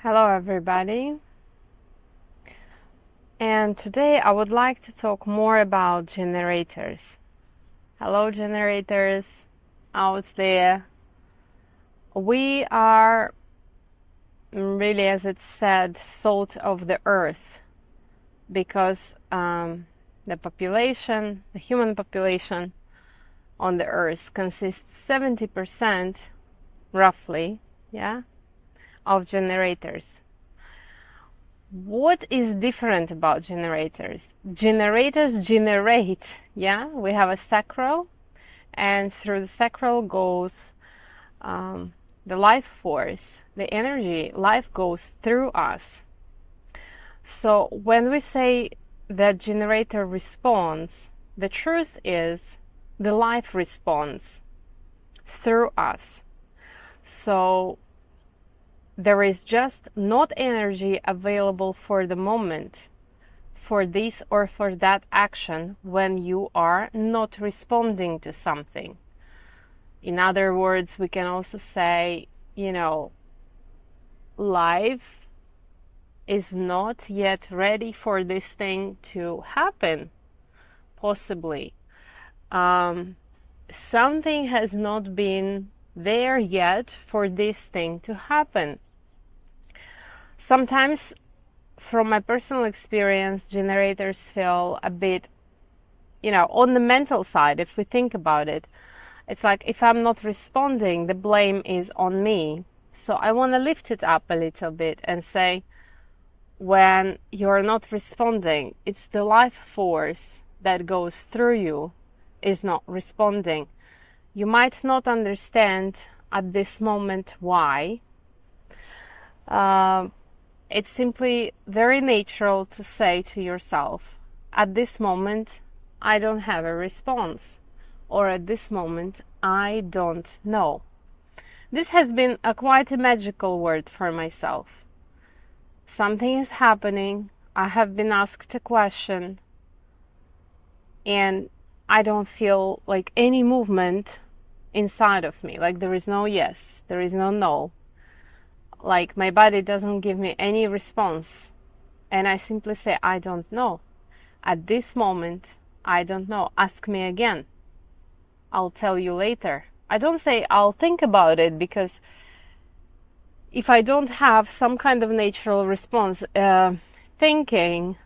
Hello everybody, and today I would like to talk more about generators. Hello generators out there. We are really, as it said, salt of the earth because the human population on the earth consists 70% roughly, yeah, of generators. What is different about generators? Generators generate, yeah? We have a sacral, and through the sacral goes the life force, the energy, life goes through us. So when we say that generator responds, the truth is the life responds through us. So there is just not energy available for the moment for this or for that action when you are not responding to something. In other words, we can also say, life is not yet ready for this thing to happen, possibly. Something has not been there yet for this thing to happen. Sometimes, from my personal experience, generators feel a bit, on the mental side, if we think about it. It's like if I'm not responding, the blame is on me. So I want to lift it up a little bit and say, when you're not responding, it's the life force that goes through you is not responding. You might not understand at this moment why. It's simply very natural to say to yourself, at this moment, I don't have a response, or at this moment, I don't know. This has been quite a magical word for myself. Something is happening, I have been asked a question, and I don't feel like any movement inside of me, like there is no yes, there is no no. Like my body doesn't give me any response, and I simply say, I don't know. At this moment, I don't know. Ask me again. I'll tell you later. I don't say I'll think about it, because if I don't have some kind of natural response, thinking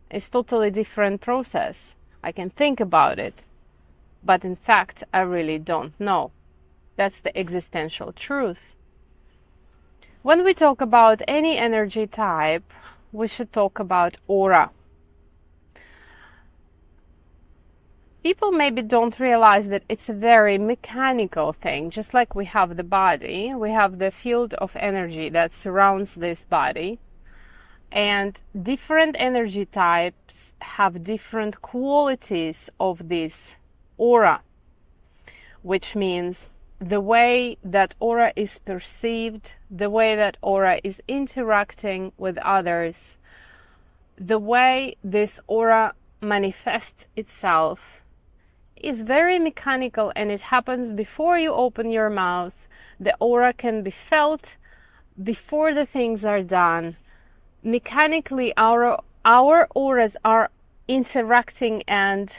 is totally different process. I can think about it, but in fact, I really don't know. That's the existential truth. When we talk about any energy type, we should talk about aura. People maybe don't realize that it's a very mechanical thing. Just like we have the body, we have the field of energy that surrounds this body. And different energy types have different qualities of this aura, which means the way that aura is perceived, the way that aura is interacting with others, the way this aura manifests itself is very mechanical, and it happens before you open your mouth. The aura can be felt before the things are done. Mechanically, our auras are interacting and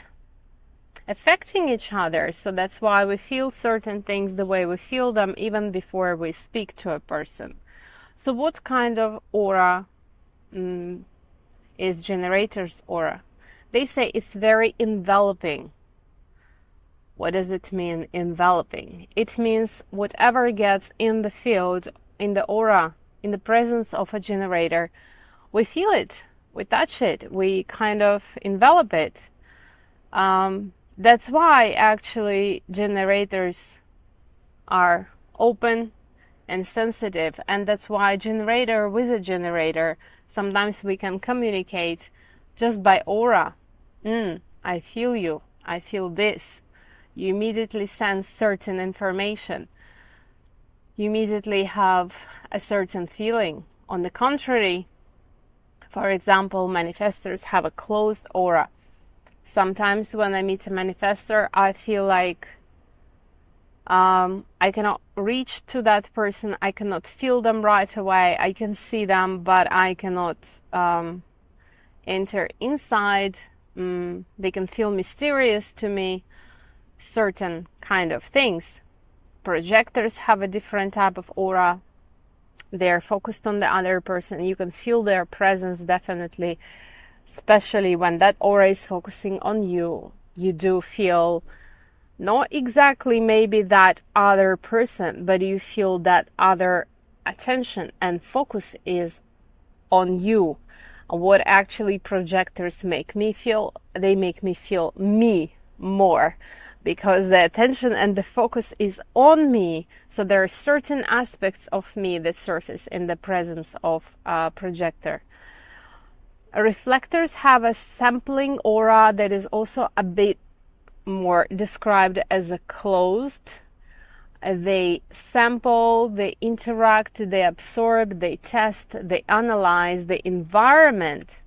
affecting each other, so that's why we feel certain things the way we feel them even before we speak to a person. So what kind of aura is generator's aura? They say it's very enveloping. What does it mean, enveloping? It means whatever gets in the field, in the aura, in the presence of a generator, we feel it, we touch it, we kind of envelop it. That's why actually generators are open and sensitive, and that's why generator with a generator, sometimes we can communicate just by aura. I feel you, I feel this. You immediately sense certain information. You immediately have a certain feeling. On the contrary, for example, manifestors have a closed aura. Sometimes when I meet a manifestor, I feel like I cannot reach to that person. I cannot feel them right away. I can see them, but I cannot enter inside. They can feel mysterious to me, certain kind of things. Projectors have a different type of aura. They're focused on the other person. You can feel their presence definitely, especially when that aura is focusing on you. You do feel not exactly maybe that other person, but you feel that other attention and focus is on you. What actually projectors make me feel, they make me feel me more, because the attention and the focus is on me. So there are certain aspects of me that surface in the presence of a projector. Reflectors have a sampling aura that is also a bit more described as a closed. They sample, they interact, they absorb, they test, they analyze the environment,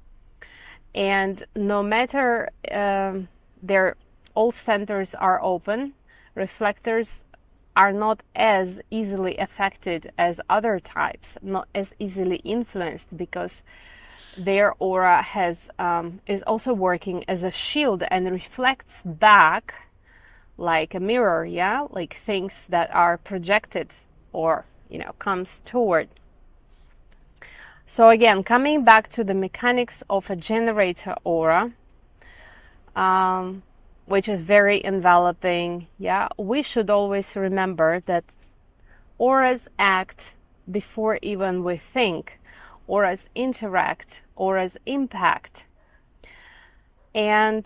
and no matter their all centers are open, reflectors are not as easily affected as other types, not as easily influenced, because their aura is also working as a shield and reflects back like a mirror, yeah, like things that are projected or comes toward. So again, coming back to the mechanics of a generator aura, which is very enveloping, yeah, we should always remember that auras act before even we think. Auras interact, auras impact. And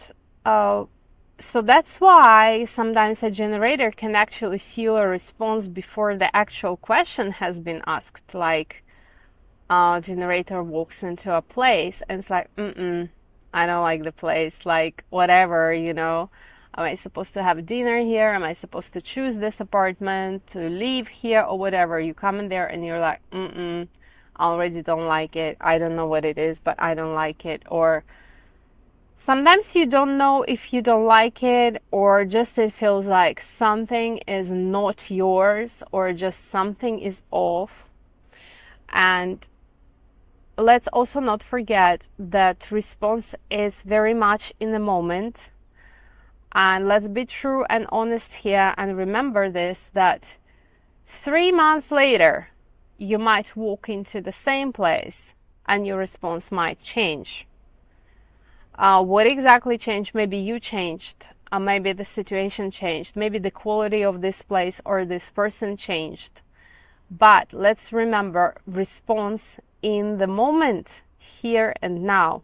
so that's why sometimes a generator can actually feel a response before the actual question has been asked. Like a generator walks into a place and it's like, I don't like the place, like whatever, Am I supposed to have dinner here? Am I supposed to choose this apartment, to live here, or whatever? You come in there and you're like, I already don't like it. I don't know what it is, but I don't like it. Or sometimes you don't know if you don't like it, or just it feels like something is not yours, or just something is off. And let's also not forget that response is very much in the moment. And let's be true and honest here and remember this, that 3 months later, you might walk into the same place and your response might change. What exactly changed? Maybe you changed. Maybe the situation changed. Maybe the quality of this place or this person changed. But let's remember response in the moment, here and now.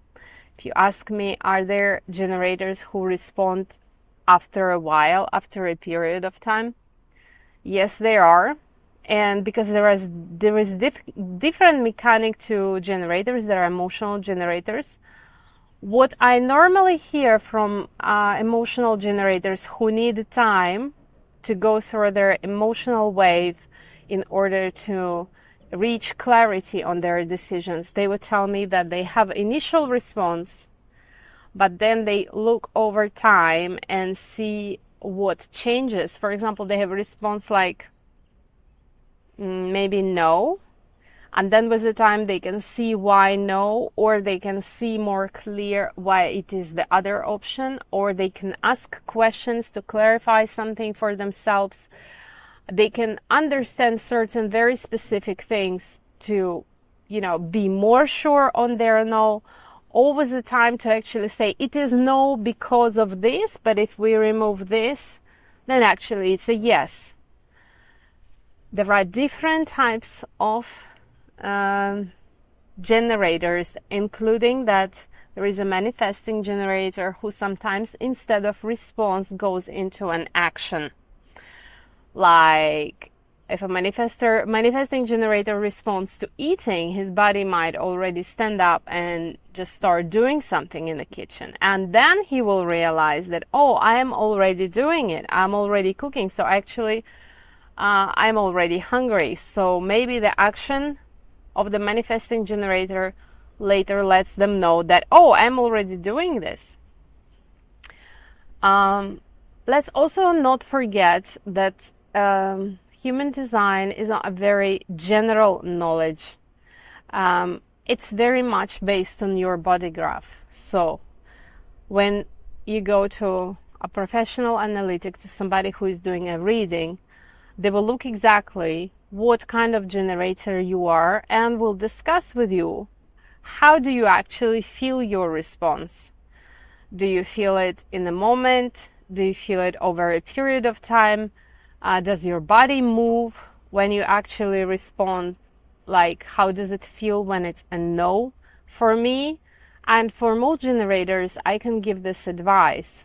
If you ask me, are there generators who respond after a while, after a period of time? Yes, there are. And because there is different mechanic to generators, there are emotional generators. What I normally hear from emotional generators who need time to go through their emotional wave in order to reach clarity on their decisions, they would tell me that they have initial response, but then they look over time and see what changes. For example, they have a response like maybe no, and then with the time they can see why no, or they can see more clear why it is the other option, or they can ask questions to clarify something for themselves. They can understand certain very specific things to be more sure on their no, always the time to actually say it is no because of this, but if we remove this, then actually it's a yes. There are different types of generators, including that there is a manifesting generator who sometimes instead of response goes into an action. Like if a manifesting generator responds to eating, his body might already stand up and just start doing something in the kitchen, and then he will realize that, oh, I am already doing it, I'm already cooking, so actually I'm already hungry. So maybe the action of the manifesting generator later lets them know that, oh, I'm already doing this. Let's also not forget that human design is not a very general knowledge. It's very much based on your body graph. So when you go to a professional analytic, to somebody who is doing a reading, they will look exactly what kind of generator you are and will discuss with you how do you actually feel your response. Do you feel it in the moment? Do you feel it over a period of time? Does your body move when you actually respond? Like, how does it feel when it's a no for me? And for most generators, I can give this advice.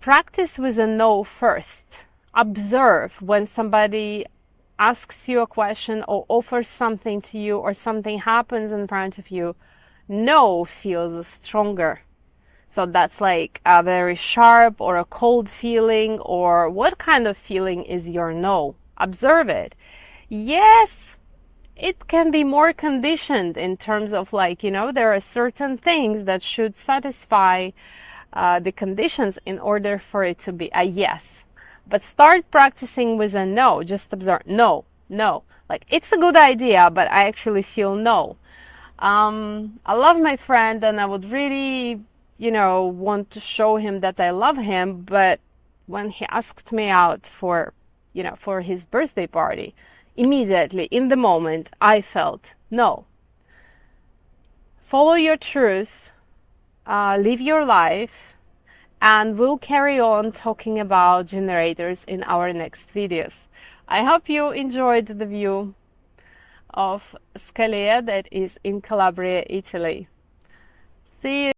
Practice with a no first. Observe when somebody asks you a question or offers something to you or something happens in front of you. No feels stronger. So that's like a very sharp or a cold feeling, or what kind of feeling is your no? Observe it. Yes, it can be more conditioned in terms of like, there are certain things that should satisfy the conditions in order for it to be a yes. But start practicing with a no. Just observe. No, no. Like, it's a good idea, but I actually feel no. I love my friend and I would really, want to show him that I love him. But when he asked me out for his birthday party, immediately, in the moment, I felt no. Follow your truth, live your life, and we'll carry on talking about generators in our next videos. I hope you enjoyed the view of Scalia that is in Calabria, Italy. See you.